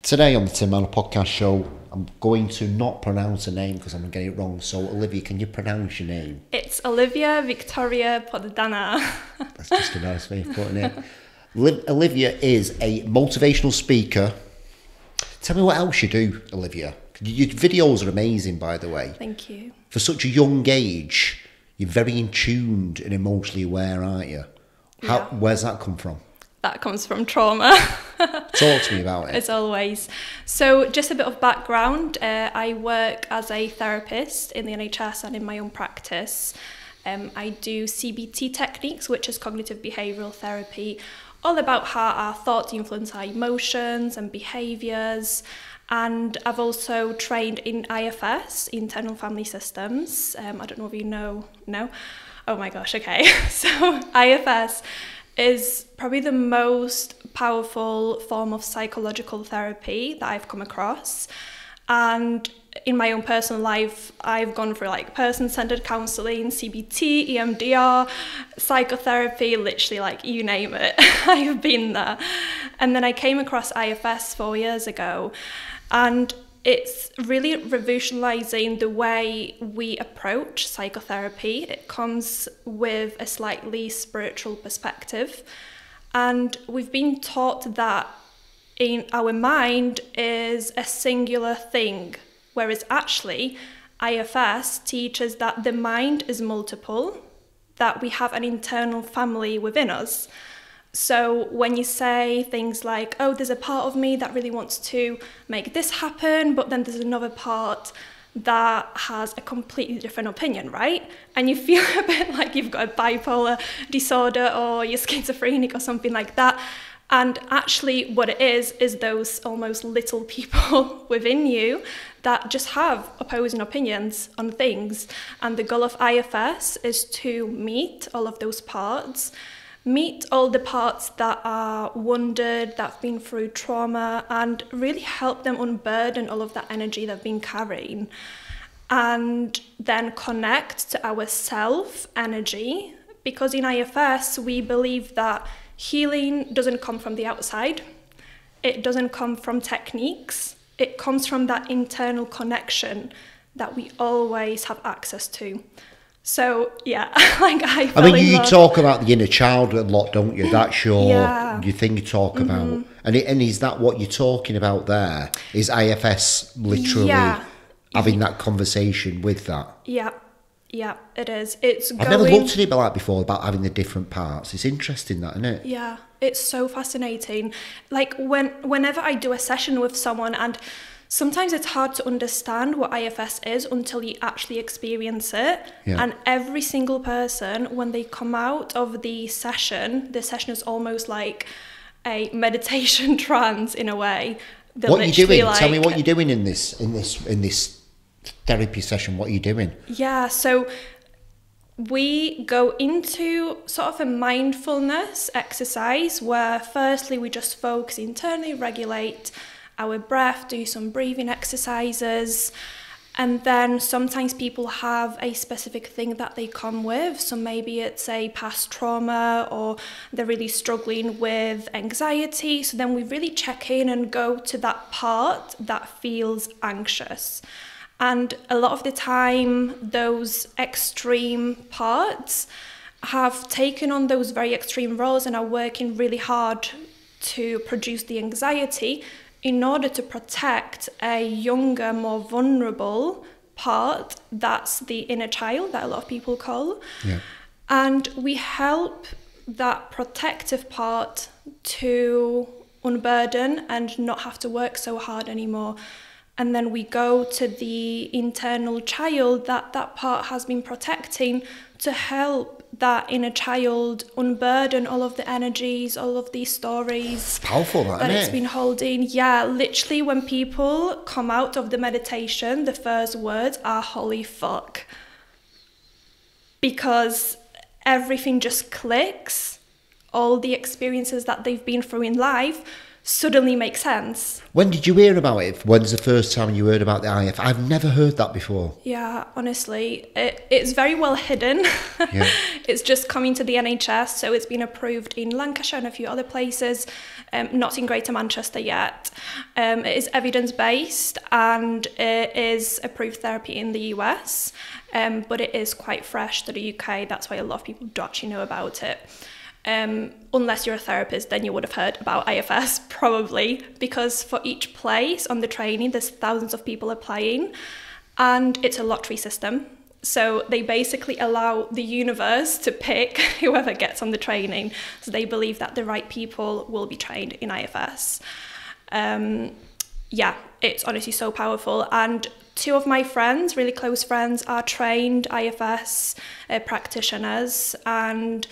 Today on the Tim Manor podcast show, I'm going to not pronounce a name because I'm going to get it wrong. So, Olivia, can you pronounce your name? It's Olivia Victoria Poddana. That's just a nice way of putting it. Olivia is a motivational speaker. Tell me what else you do, Olivia. Your videos are amazing, by the way. Thank you. For such a young age, you're very in tuned and emotionally aware, aren't you? Where's that come from? That comes from trauma. Talk to me about it. As always. So just a bit of background. I work as a therapist in the NHS and in my own practice. I do CBT techniques, which is cognitive behavioural therapy, all about how our thoughts influence our emotions and behaviours. And I've also trained in IFS, Internal Family Systems. I don't know if you know. No? Oh my gosh, okay. So IFS is probably the most powerful form of psychological therapy that I've come across. And in my own personal life, I've gone through like person-centered counselling, CBT, EMDR, psychotherapy, literally like you name it, I've been there. And then I came across IFS 4 years ago, and it's really revolutionising the way we approach psychotherapy. It comes with a slightly spiritual perspective. And we've been taught that in our mind is a singular thing, whereas actually IFS teaches that the mind is multiple, that we have an internal family within us. So when you say things like, oh, there's a part of me that really wants to make this happen, but then there's another part that has a completely different opinion, right? And you feel a bit like you've got a bipolar disorder or you're schizophrenic or something like that. And actually what it is those almost little people within you that just have opposing opinions on things. And the goal of IFS is to meet all of those parts, meet all the parts that are wounded, that have been through trauma, and really help them unburden all of that energy they've been carrying. And then connect to our self energy, because in IFS, we believe that healing doesn't come from the outside. It doesn't come from techniques. It comes from that internal connection that we always have access to. So, yeah, like I mean, you talk about the inner child a lot, don't you? That's your thing you talk about. And is that what you're talking about there? Is IFS literally having that conversation with that? Yeah, it is. I've never looked at it like before, about having the different parts. It's interesting, that, isn't it? Yeah, it's so fascinating. Like whenever I do a session with someone, and sometimes it's hard to understand what IFS is until you actually experience it. Yeah. And every single person, when they come out of the session is almost like a meditation trance in a way. What are you doing? Tell me what you're doing in this therapy session. What are you doing? Yeah, so we go into sort of a mindfulness exercise where firstly we just focus internally, regulate our breath, do some breathing exercises, and then sometimes people have a specific thing that they come with. So maybe it's a past trauma, or they're really struggling with anxiety. So then we really check in and go to that part that feels anxious. And a lot of the time, those extreme parts have taken on those very extreme roles and are working really hard to produce the anxiety in order to protect a younger, more vulnerable part. That's the inner child that a lot of people call. Yeah. And we help that protective part to unburden and not have to work so hard anymore. And then we go to the internal child that part has been protecting to help that inner child unburden all of the energies, all of these stories. It's powerful, that it's been holding. Yeah, literally when people come out of the meditation, the first words are holy fuck. Because everything just clicks, all the experiences that they've been through in life. suddenly make sense. When did you hear about it? When's the first time you heard about the IF? I've never heard that before. Yeah, honestly, it's very well hidden. Yeah. It's just coming to the NHS, so it's been approved in Lancashire and a few other places, not in Greater Manchester yet. It is evidence-based and it is approved therapy in the US, but it is quite fresh to the UK. That's why a lot of people don't actually know about it. Unless you're a therapist, then you would have heard about IFS probably, because for each place on the training, there's thousands of people applying, and it's a lottery system. So they basically allow the universe to pick whoever gets on the training. So they believe that the right people will be trained in IFS. Yeah, it's honestly so powerful. And 2 of my friends, really close friends, are trained IFS practitioners. And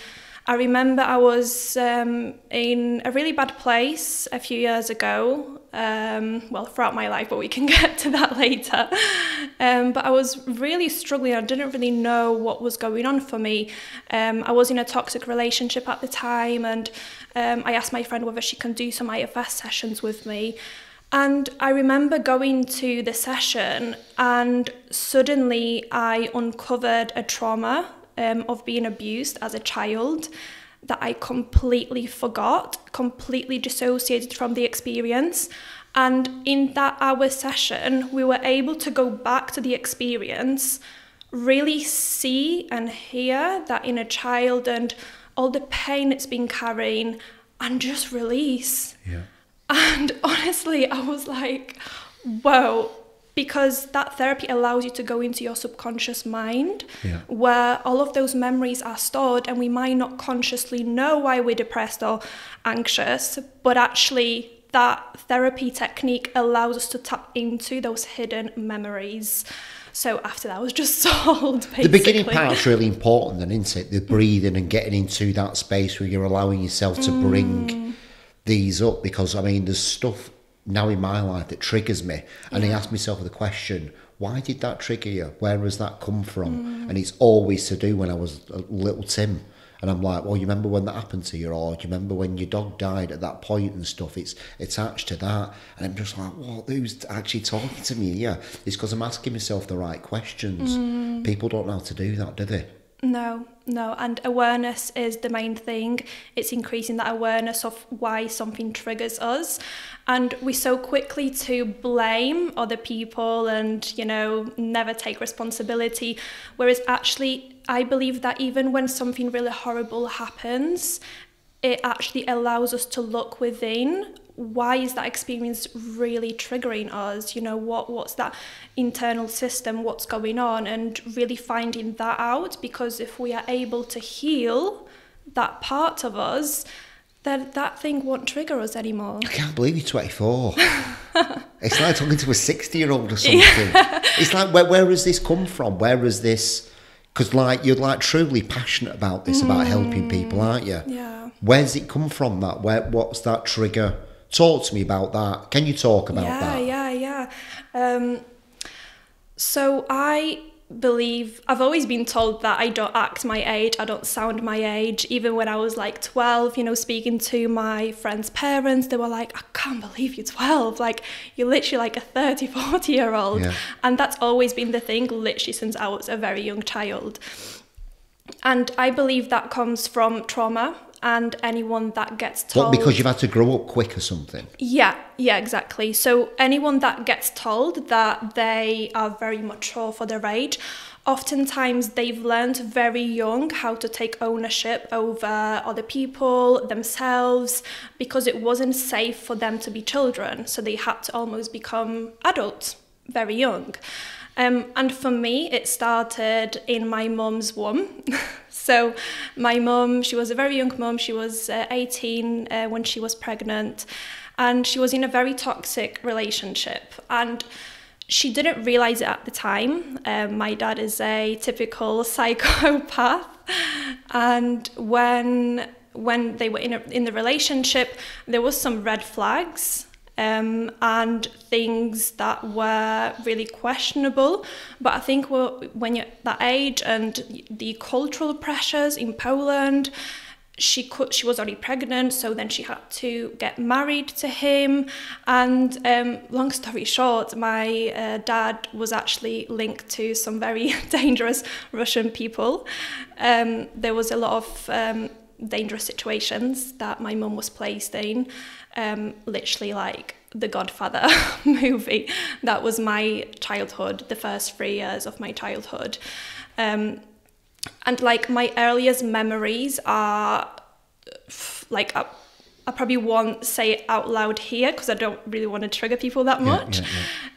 I remember I was in a really bad place a few years ago, well, throughout my life, but we can get to that later. But I was really struggling. I didn't really know what was going on for me. I was in a toxic relationship at the time, and I asked my friend whether she can do some IFS sessions with me. And I remember going to the session, and suddenly I uncovered a trauma of being abused as a child that I completely forgot, completely dissociated from the experience. And in that hour session, we were able to go back to the experience, really see and hear that inner child and all the pain it's been carrying, and just release. Yeah. And honestly, I was like, whoa. Because that therapy allows you to go into your subconscious mind, where all of those memories are stored, and we might not consciously know why we're depressed or anxious, but actually that therapy technique allows us to tap into those hidden memories. So after that, I was just sold, basically. The beginning part's really important then, isn't it? The breathing and getting into that space where you're allowing yourself to bring these up, because, I mean, there's stuff now in my life that triggers me, and I ask myself the question, why did that trigger you? Where has that come from? And it's always to do when I was a little Tim, and I'm like, well, you remember when that happened to you, or do you remember when your dog died at that point and stuff? It's attached to that, and I'm just like, well, who's actually talking to me? Yeah, it's because I'm asking myself the right questions. People don't know how to do that, do they? No, and awareness is the main thing. It's increasing that awareness of why something triggers us, and we so quickly to blame other people and, you know, never take responsibility, whereas actually I believe that even when something really horrible happens, it actually allows us to look within. Why is that experience really triggering us? You know, what's that internal system, what's going on, and really finding that out, because if we are able to heal that part of us, then that thing won't trigger us anymore. I can't believe you're 24. It's like talking to a 60-year-old or something. It's like, where has this come from? Where has this... Because like you're like truly passionate about this, about helping people, aren't you? Yeah. Where's it come from, that? What's that trigger? Talk to me about that. Can you talk about that? Yeah. So I believe, I've always been told that I don't act my age, I don't sound my age. Even when I was like 12, you know, speaking to my friends' parents, they were like, I can't believe you're 12. Like, you're literally like a 30, 40-year-old. Yeah. And that's always been the thing, literally since I was a very young child. And I believe that comes from trauma. And anyone that gets told... What, because you've had to grow up quick or something? Yeah, exactly. So anyone that gets told that they are very mature for their age, oftentimes they've learned very young how to take ownership over other people, themselves, because it wasn't safe for them to be children. So they had to almost become adults very young. And for me, it started in my mum's womb. So my mum, she was a very young mum. She was 18 when she was pregnant, and she was in a very toxic relationship. And she didn't realize it at the time. My dad is a typical psychopath. And when they were in the relationship, there was some red flags. And things that were really questionable. But I think when you're that age and the cultural pressures in Poland, she was already pregnant, so then she had to get married to him. And long story short, my dad was actually linked to some very dangerous Russian people. There was a lot of dangerous situations that my mum was placed in, literally like the Godfather movie. That was my childhood, the first 3 years of my childhood. And like my earliest memories are like, I probably won't say it out loud here because I don't really want to trigger people that much.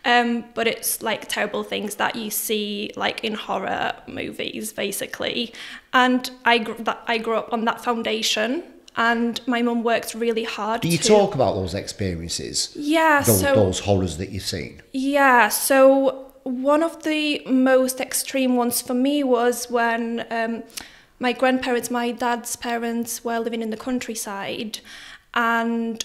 But it's like terrible things that you see like in horror movies, basically. And I grew up on that foundation, and my mum worked really hard. Do you talk about those experiences? Yeah. Those horrors that you've seen? Yeah. So one of the most extreme ones for me was when my grandparents, my dad's parents, were living in the countryside. And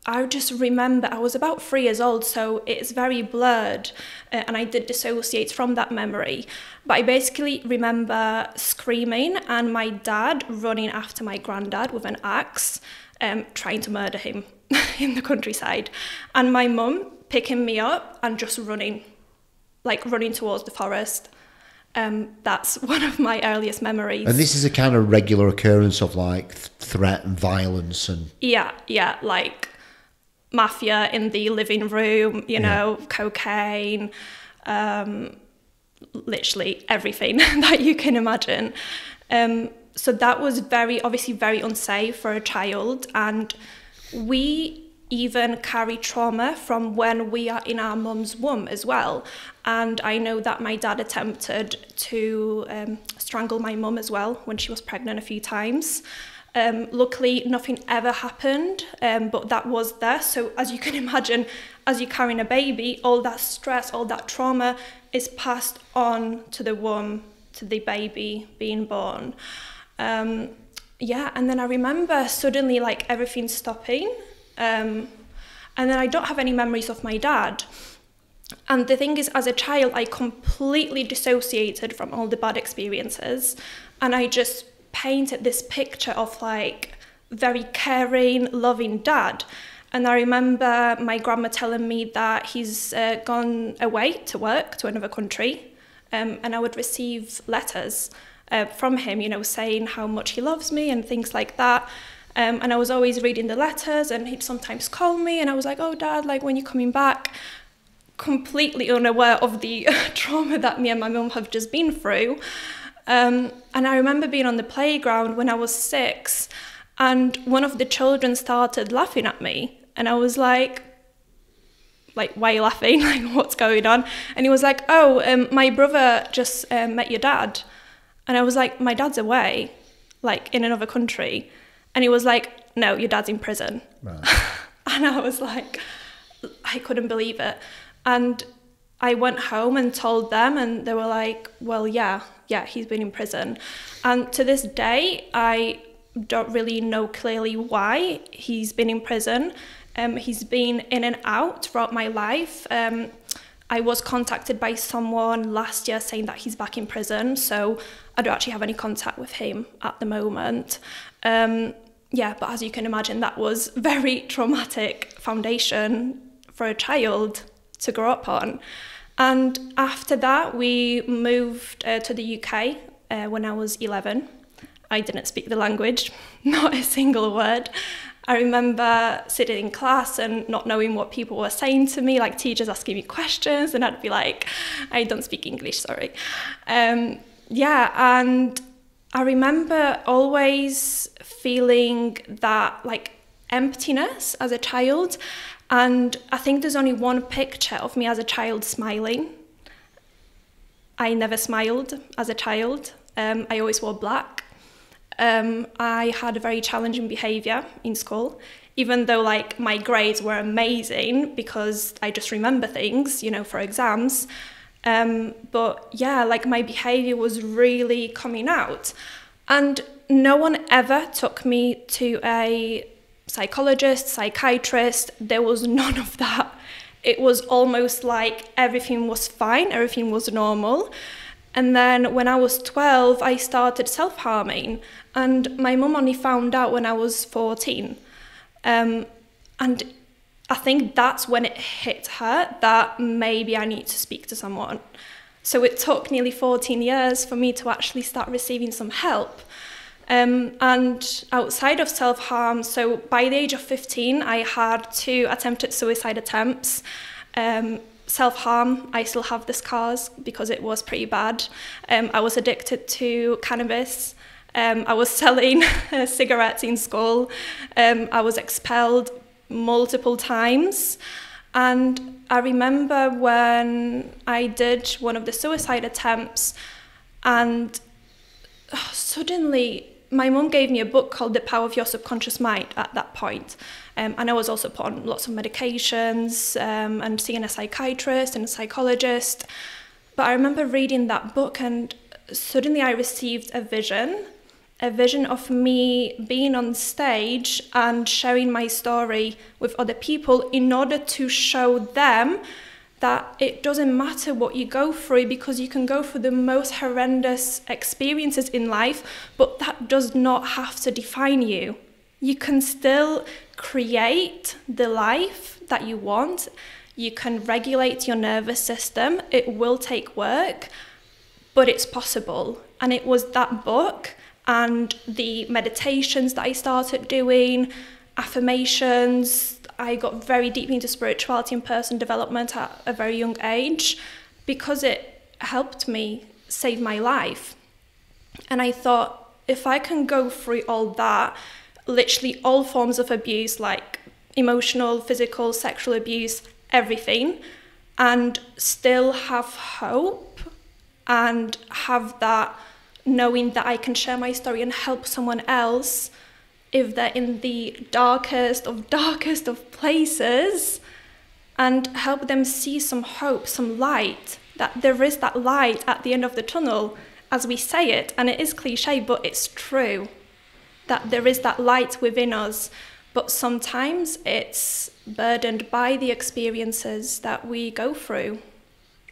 I just remember I was about 3 years old, so it's very blurred, and I did dissociate from that memory. But I basically remember screaming and my dad running after my granddad with an axe, trying to murder him in the countryside. And my mum picking me up and just running towards the forest. That's one of my earliest memories. And this is a kind of regular occurrence of like threat and violence and... Yeah, like mafia in the living room, you know, cocaine, literally everything that you can imagine. So that was obviously very unsafe for a child. And we even carry trauma from when we are in our mum's womb as well. And I know that my dad attempted to strangle my mum as well when she was pregnant a few times. Luckily, nothing ever happened, but that was there. So as you can imagine, as you're carrying a baby, all that stress, all that trauma is passed on to the womb, to the baby being born. And then I remember suddenly like everything stopping. And then I don't have any memories of my dad. And the thing is, as a child, I completely dissociated from all the bad experiences. And I just painted this picture of like very caring, loving dad. And I remember my grandma telling me that he's gone away to work to another country. And I would receive letters from him, you know, saying how much he loves me and things like that. And I was always reading the letters, and he'd sometimes call me, and I was like, oh, Dad, like, when you're coming back? Completely unaware of the trauma that me and my mum have just been through. And I remember being on the playground when I was 6, and one of the children started laughing at me. And I was like, why are you laughing? Like, what's going on? And he was like, oh, my brother just met your dad. And I was like, my dad's away, like, in another country. And he was like, no, your dad's in prison. Right. And I was like, I couldn't believe it. And I went home and told them, and they were like, well, yeah, he's been in prison. And to this day, I don't really know clearly why he's been in prison. He's been in and out throughout my life. I was contacted by someone last year saying that he's back in prison, so I don't actually have any contact with him at the moment. But as you can imagine, that was very traumatic foundation for a child to grow up on. And after that, we moved to the UK when I was 11. I didn't speak the language, not a single word. I remember sitting in class and not knowing what people were saying to me, like teachers asking me questions, and I'd be like, I don't speak English, sorry. And I remember always feeling that like emptiness as a child. And I think there's only one picture of me as a child smiling. I never smiled as a child. I always wore black. I had a very challenging behaviour in school, even though like my grades were amazing because I just remember things, you know, for exams. But yeah, like my behaviour was really coming out. And no one ever took me to a psychologist, psychiatrist. There was none of that. It was almost like everything was fine, everything was normal. And then when I was 12, I started self-harming, and my mum only found out when I was 14. And I think that's when it hit her that maybe I need to speak to someone. So it took nearly 14 years for me to actually start receiving some help. And outside of self-harm, so by the age of 15, I had 2 attempted suicide attempts. Self-harm, I still have the scars because it was pretty bad. I was addicted to cannabis. I was selling cigarettes in school. I was expelled multiple times. And I remember when I did one of the suicide attempts, and suddenly my mum gave me a book called The Power of Your Subconscious Mind at that point. And I was also put on lots of medications and seeing a psychiatrist and a psychologist. But I remember reading that book, and suddenly I received a vision of me being on stage and sharing my story with other people in order to show them that it doesn't matter what you go through, because you can go through the most horrendous experiences in life, but that does not have to define you. You can still create the life that you want. You can regulate your nervous system. It will take work, but it's possible. And it was that book and the meditations that I started doing, affirmations. I got very deep into spirituality and personal development at a very young age because it helped me save my life. And I thought, if I can go through all that, literally all forms of abuse, like emotional, physical, sexual abuse, everything, and still have hope and have that knowing that I can share my story and help someone else if they're in the darkest of places, and help them see some hope, some light, that there is that light at the end of the tunnel, as we say it, and it is cliche, but it's true, that there is that light within us, but sometimes it's burdened by the experiences that we go through.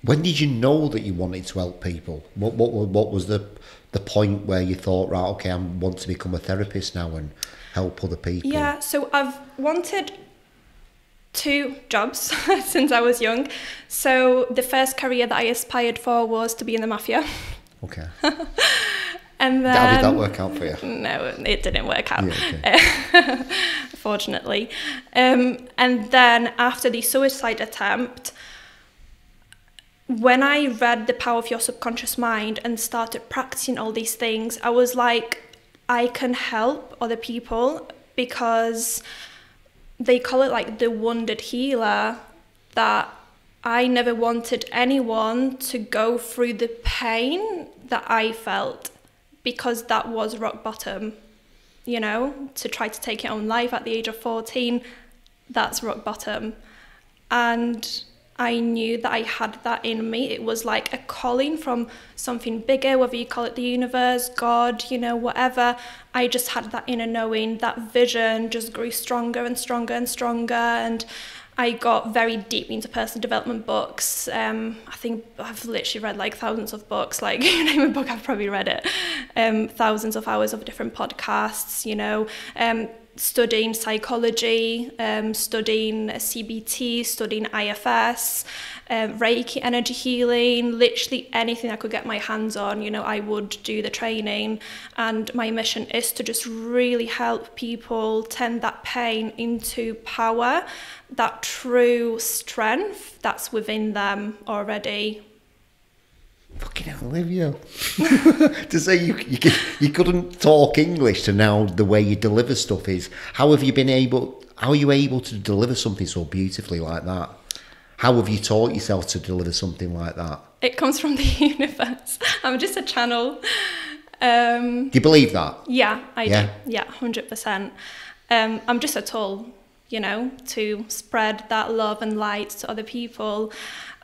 When did you know that you wanted to help people? What was the point where you thought, right, okay, I want to become a therapist now and help other people? Yeah, so I've wanted 2 jobs since I was young. So the first career that I aspired for was to be in the mafia. Okay. And then, how did that work out for you? No, it didn't work out, yeah, okay. fortunately. And then after the suicide attempt, when I read The Power of Your Subconscious Mind and started practicing all these things, I was like, I can help other people, because they call it like the wounded healer, that I never wanted anyone to go through the pain that I felt, because that was rock bottom, you know, to try to take your own life at the age of 14, that's rock bottom. And I knew that I had that in me. It was like a calling from something bigger, whether you call it the universe, God, you know, whatever. I just had that inner knowing, that vision just grew stronger and stronger and stronger. And I got very deep into personal development books. I think I've literally read like thousands of books, like you name a book, I've probably read it. Thousands of hours of different podcasts, you know, studying psychology, studying CBT, studying IFS, Reiki, energy healing, literally anything I could get my hands on, you know, I would do the training. And my mission is to just really help people turn that pain into power, that true strength that's within them already. Fucking hell, Olivia. To say you couldn't talk English to now the way you deliver stuff is, how are you able to deliver something so beautifully like that? How have you taught yourself to deliver something like that? It comes from the universe. I'm just a channel. Do you believe that? Yeah, I do. Yeah, 100%. I'm just a tool, you know, to spread that love and light to other people.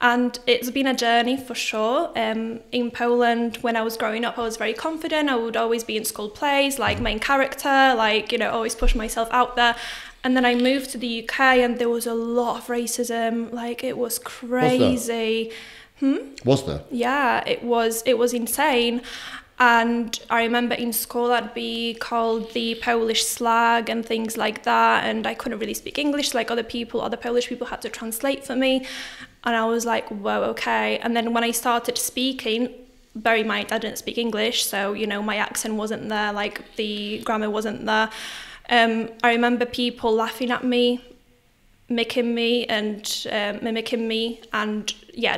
And it's been a journey for sure. In Poland, when I was growing up, I was very confident. I would always be in school plays, like main character, like, you know, always push myself out there. And then I moved to the UK and there was a lot of racism. Like, it was crazy. Was there? Yeah, it was insane. And I remember in school I'd be called the Polish slag and things like that, and I couldn't really speak English like other Polish people had to translate for me, and I was like, whoa, okay. And then when I started speaking, bear in mind I didn't speak English, so my accent wasn't there, like the grammar wasn't there. I remember people laughing at me, mimicking me, and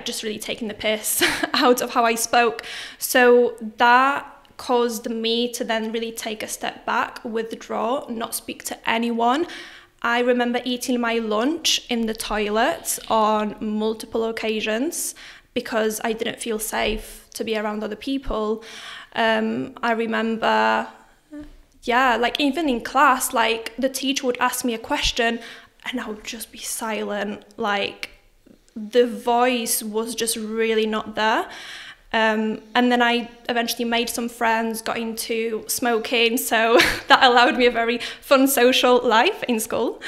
just really taking the piss out of how I spoke. So that caused me to then really take a step back, withdraw, not speak to anyone. I remember eating my lunch in the toilet on multiple occasions because I didn't feel safe to be around other people. I remember, even in class, like the teacher would ask me a question and I would just be silent. Like the voice was just really not there. And then I eventually made some friends, got into smoking, so that allowed me a very fun social life in school.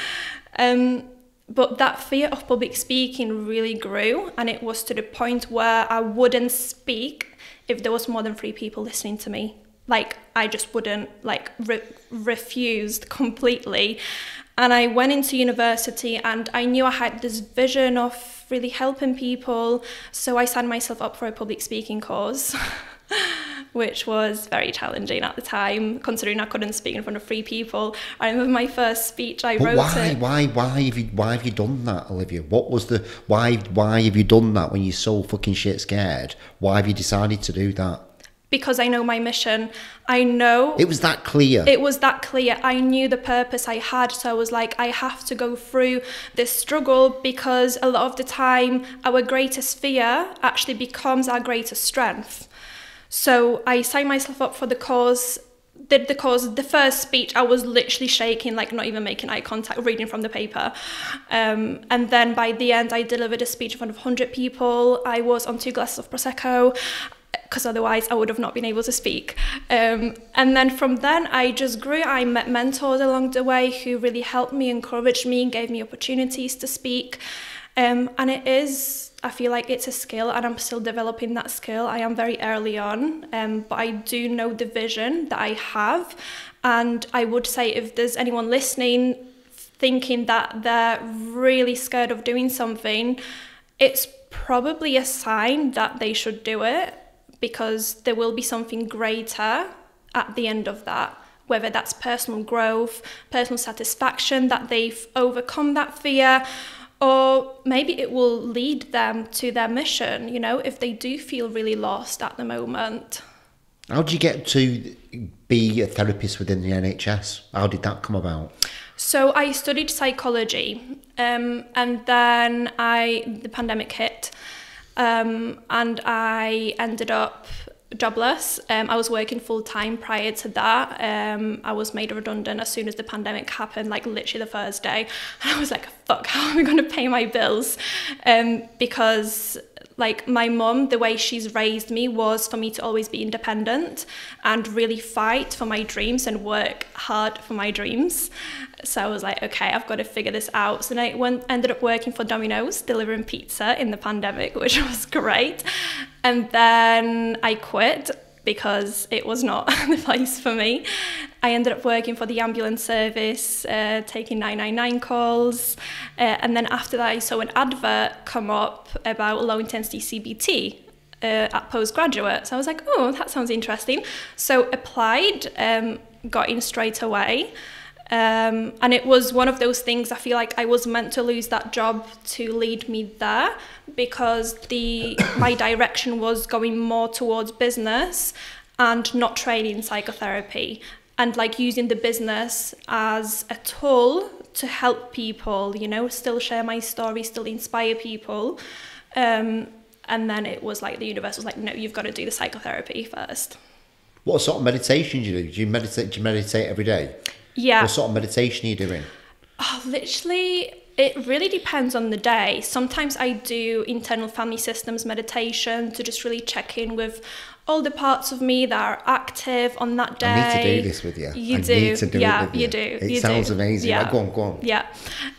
But that fear of public speaking really grew, and it was to the point where I wouldn't speak if there was more than 3 people listening to me. Like, I just wouldn't, refused completely. And I went into university and I knew I had this vision of really helping people. So I signed myself up for a public speaking course, which was very challenging at the time, considering I couldn't speak in front of 3 people. I remember my first speech, I wrote it. Why have you done that, Olivia? What was the, why have you done that when you're so fucking shit scared? Why have you decided to do that? Because I know my mission. I know... It was that clear. It was that clear. I knew the purpose I had. So I was like, I have to go through this struggle, because a lot of the time our greatest fear actually becomes our greatest strength. So I signed myself up for the course, did the course. The first speech, I was literally shaking, like not even making eye contact, reading from the paper. And then by the end, I delivered a speech in front of 100 people. I was on 2 glasses of Prosecco, because otherwise I would have not been able to speak. And then from then I just grew. I met mentors along the way who really helped me, encouraged me, gave me opportunities to speak. And I feel like it's a skill, and I'm still developing that skill. I am very early on, but I do know the vision that I have. And I would say if there's anyone listening thinking that they're really scared of doing something, it's probably a sign that they should do it, because there will be something greater at the end of that, whether that's personal growth, personal satisfaction, that they've overcome that fear, or maybe it will lead them to their mission, if they do feel really lost at the moment. How did you get to be a therapist within the NHS? How did that come about? So I studied psychology, and then the pandemic hit. And I ended up jobless. I was working full-time prior to that. I was made redundant as soon as the pandemic happened, like literally the first day. And I was like, fuck, how am I going to pay my bills? Because like my mum, the way she's raised me was for me to always be independent and really fight for my dreams and work hard for my dreams. So I was like, okay, I've got to figure this out. So then I ended up working for Domino's, delivering pizza in the pandemic, which was great. And then I quit because it was not the place for me. I ended up working for the ambulance service, taking 999 calls. And then after that, I saw an advert come up about low-intensity CBT at postgraduate. So I was like, oh, that sounds interesting. So applied, got in straight away. And it was one of those things, I feel like I was meant to lose that job to lead me there, because my direction was going more towards business and not training in psychotherapy, and like using the business as a tool to help people, still share my story, still inspire people. And then it was like the universe was like, no, you've got to do the psychotherapy first. What sort of meditation do you do? Do you meditate every day? Yeah. What sort of meditation are you doing? Oh, literally, it really depends on the day. Sometimes I do internal family systems meditation to just really check in with all the parts of me that are active on that day. I need to do this with you. You I do. Need to do Yeah, it with you. You do. It sounds amazing. Yeah. Like, go on. Yeah.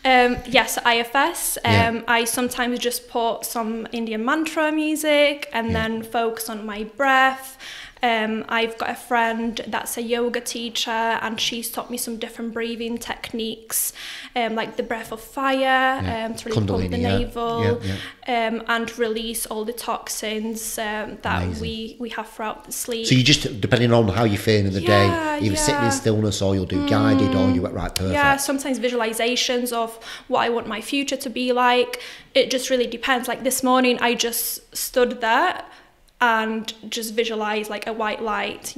Yes, IFS. I sometimes just put some Indian mantra music and then focus on my breath. I've got a friend that's a yoga teacher, and she's taught me some different breathing techniques, like the breath of fire, to really pump the navel, and release all the toxins that we have throughout the sleep. So you just, depending on how you're feeling in the day, either sitting in stillness, or you'll do guided, or you right, perfect. Yeah, sometimes visualizations of what I want my future to be like. It just really depends. Like this morning, I just stood there and just visualize like a white light,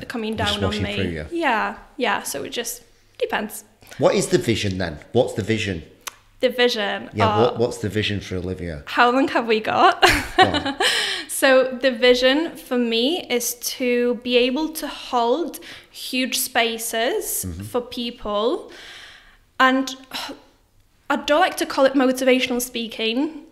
coming down on me. Through you. Yeah. So it just depends. What is the vision then? What's the vision? The vision. Yeah. What's the vision for Olivia? How long have we got? So the vision for me is to be able to hold huge spaces for people, and I don't like to call it motivational speaking,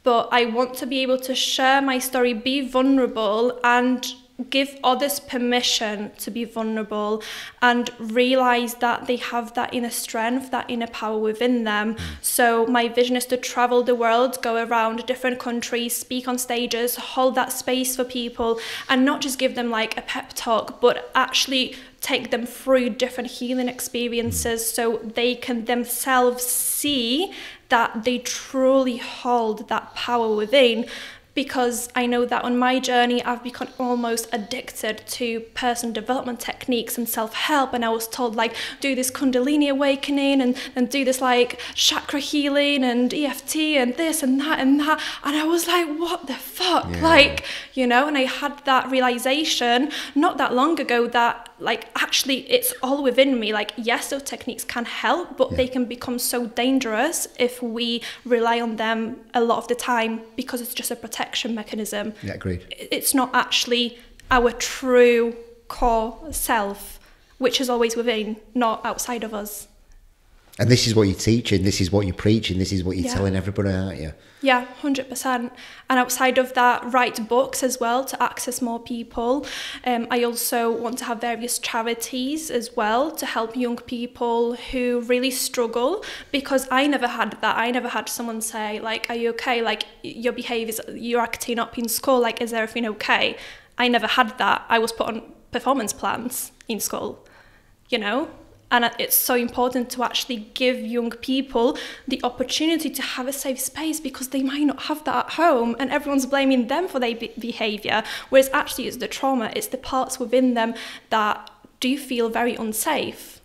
but I want to be able to share my story, be vulnerable, and give others permission to be vulnerable, and realize that they have that inner strength, that inner power within them. So my vision is to travel the world, go around different countries, speak on stages, hold that space for people, and not just give them like a pep talk, but actually take them through different healing experiences so they can themselves see that they truly hold that power within. Because I know that on my journey, I've become almost addicted to personal development techniques and self-help. And I was told, like, do this Kundalini awakening and do this, like, chakra healing and EFT and this and that and that. And I was like, what the fuck? Yeah. Like, and I had that realization not that long ago that, like, actually it's all within me. Like, yes, those techniques can help, but they can become so dangerous if we rely on them a lot of the time, because it's just a protection mechanism. Yeah, agreed. It's not actually our true core self, which is always within, not outside of us. And this is what you're teaching, this is what you're preaching, this is what you're telling everybody, aren't you? Yeah, 100%. And outside of that, write books as well to access more people. I also want to have various charities as well to help young people who really struggle, because I never had that. I never had someone say, like, are you okay? Like, your behaviours, you're acting up in school, like, is everything okay? I never had that. I was put on performance plans in school, And it's so important to actually give young people the opportunity to have a safe space, because they might not have that at home, and everyone's blaming them for their behaviour, whereas actually it's the trauma, it's the parts within them that do feel very unsafe.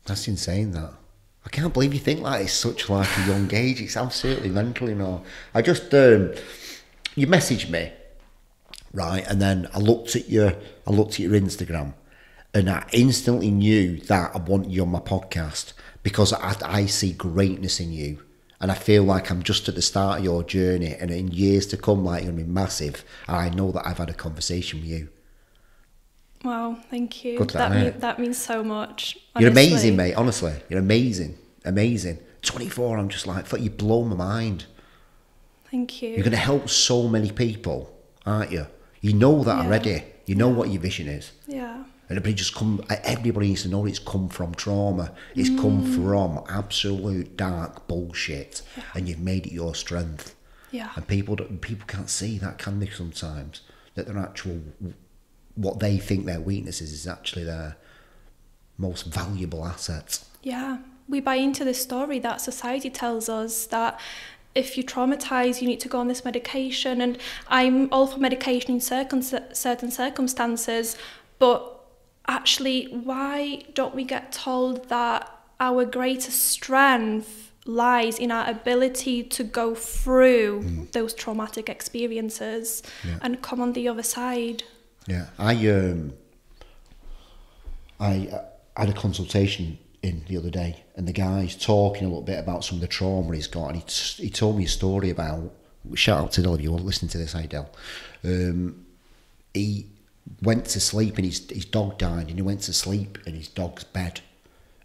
That's insane, that. I can't believe you think like it's such like a young age. It's absolutely mental, I just, you messaged me, right, and then I looked at your Instagram. And I instantly knew that I want you on my podcast, because I see greatness in you. And I feel like I'm just at the start of your journey, and in years to come, like, you're going to be massive. And I know that I've had a conversation with you. Wow, thank you. Good luck, that means so much. Honestly. You're amazing, mate, honestly. You're amazing. Amazing. 24, I'm just like, you blow my mind. Thank you. You're going to help so many people, aren't you? You know that already. You know what your vision is. Yeah. And everybody needs to know it's come from trauma. It's come from absolute dark bullshit, and you've made it your strength. Yeah. And people can't see that, can they? Sometimes that their actual, what they think their weaknesses is actually their most valuable asset. Yeah, we buy into the story that society tells us that if you're traumatized, you need to go on this medication. And I'm all for medication in certain circumstances, but actually, why don't we get told that our greatest strength lies in our ability to go through those traumatic experiences and come on the other side? Yeah, I had a consultation in the other day, and the guy's talking a little bit about some of the trauma he's got, and he told me a story about, shout out to Del if you want to listen to this, hi Del. He went to sleep and his dog died, and he went to sleep in his dog's bed,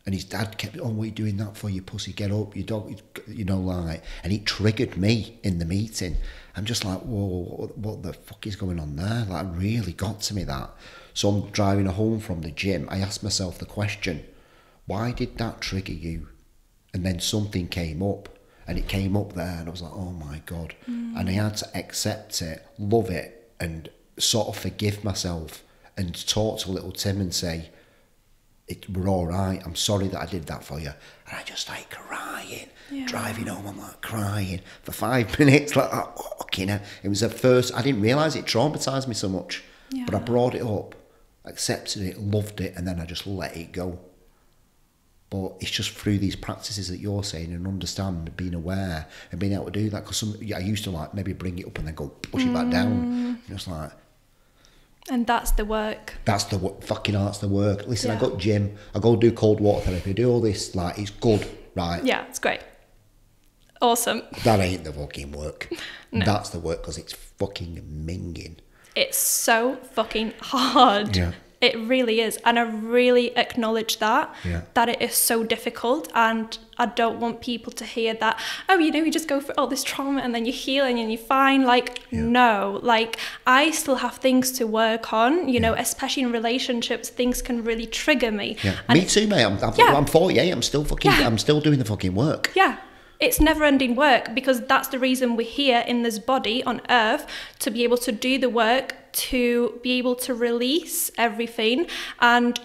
and his dad kept, oh, what are you doing that for, you pussy, get up, your dog, you know, like, and it triggered me in the meeting. I'm just like, whoa, what the fuck is going on there? Like, it really got to me, that. So I'm driving home from the gym. I asked myself the question, why did that trigger you? And then something came up, and it came up there, and I was like, oh my God. And I had to accept it, love it, and sort of forgive myself, and talk to little Tim and say, we're all right, I'm sorry that I did that for you. And I just started crying, driving home, I'm like crying for 5 minutes, like, oh, okay, now. It was at first, I didn't realise it traumatised me so much, but I brought it up, accepted it, loved it, and then I just let it go. But it's just through these practices that you're saying, and understand, being aware, and being able to do that. Because I used to like maybe bring it up and then go push it back down. Just like. And that's the work. That's the fucking art's the work. Listen, I got gym. I go do cold water therapy. I do all this. Like, it's good, right? Yeah, it's great. Awesome. That ain't the fucking work. No. That's the work, because it's fucking minging. It's so fucking hard. Yeah. It really is. And I really acknowledge that it is so difficult. And I don't want people to hear that, oh, you know, you just go through all this trauma and then you're healing and you're fine. Like, no, like, I still have things to work on, you know, especially in relationships, things can really trigger me. Yeah. Me too, mate. I'm 48. I'm still I'm still doing the fucking work. Yeah. It's never-ending work, because that's the reason we're here in this body on earth, to be able to do the work, to be able to release everything, and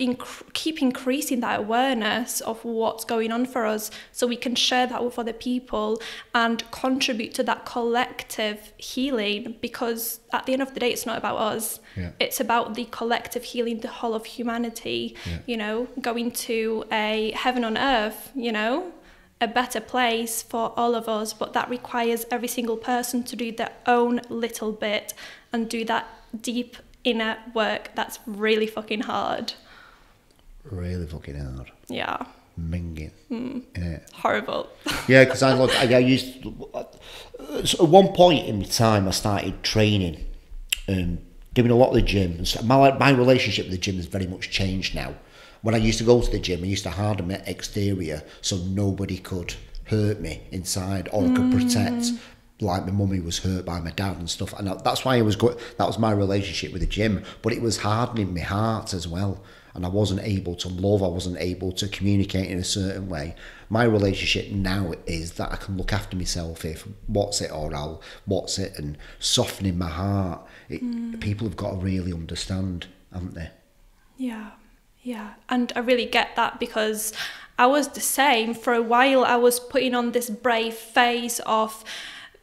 keep increasing that awareness of what's going on for us, so we can share that with other people and contribute to that collective healing. Because at the end of the day, it's not about us. It's about the collective healing, the whole of humanity, you know, going to a heaven on earth, you know, a better place for all of us. But that requires every single person to do their own little bit and do that deep inner work that's really fucking hard. Really fucking hard. Yeah. Minging. Yeah. Horrible. Yeah, because I used to, so at one point in my time I started training, doing a lot of the gym. So my relationship with the gym has very much changed now. When I used to go to the gym, I used to harden my exterior so nobody could hurt me inside, or could protect. Like, my mummy was hurt by my dad and stuff, and that's why that was my relationship with the gym. But it was hardening my heart as well, and I wasn't able to love. I wasn't able to communicate in a certain way. My relationship now is that I can look after myself. If what's it, or I'll what's it, and softening my heart. People have got to really understand, haven't they? Yeah. Yeah, and I really get that, because I was the same. For a while, I was putting on this brave face of,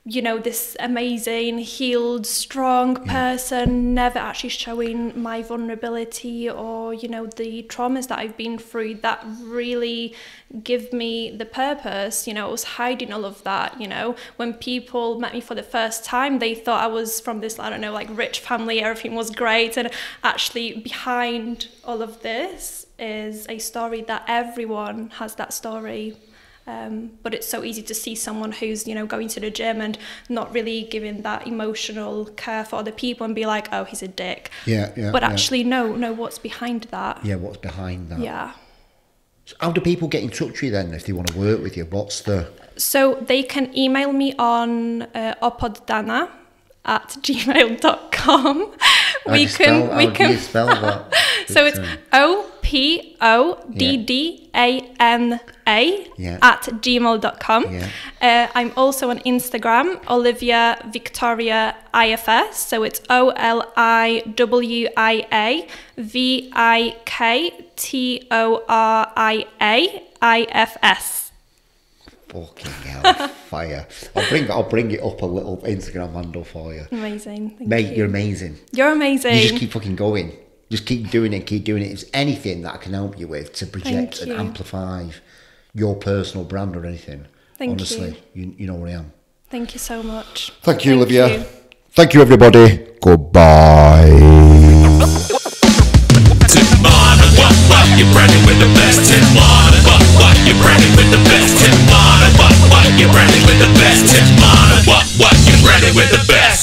you know, this amazing, healed, strong person, never actually showing my vulnerability or, you know, the traumas that I've been through that really give me the purpose. You know, I was hiding all of that, you know. When people met me for the first time, they thought I was from this, I don't know, like, rich family, everything was great. And actually behind all of this is a story that everyone has that story. But it's so easy to see someone who's, you know, going to the gym and not really giving that emotional care for other people and be like, oh, he's a dick. But actually, no, what's behind that? Yeah, what's behind that? Yeah. So how do people get in touch with you then if they want to work with you? So they can email me on opoddana@gmail.com. How do you spell that? So it's opoddana @gmail.com. I'm also on Instagram, Olivia Victoria IFS. So it's OLIWIA VIKTORIA Fucking hell, fire. I'll bring it up a little Instagram handle for you. Amazing. Thank you. You're amazing. You're amazing. You just keep fucking going. Just keep doing it, keep doing it. If there's anything that I can help you with to project and amplify your personal brand or anything, honestly, you know where I am. Thank you so much. Thank you, Olivia. Thank you, everybody. Goodbye. You're branding with the best. You're branding with the best. You're branding with the best.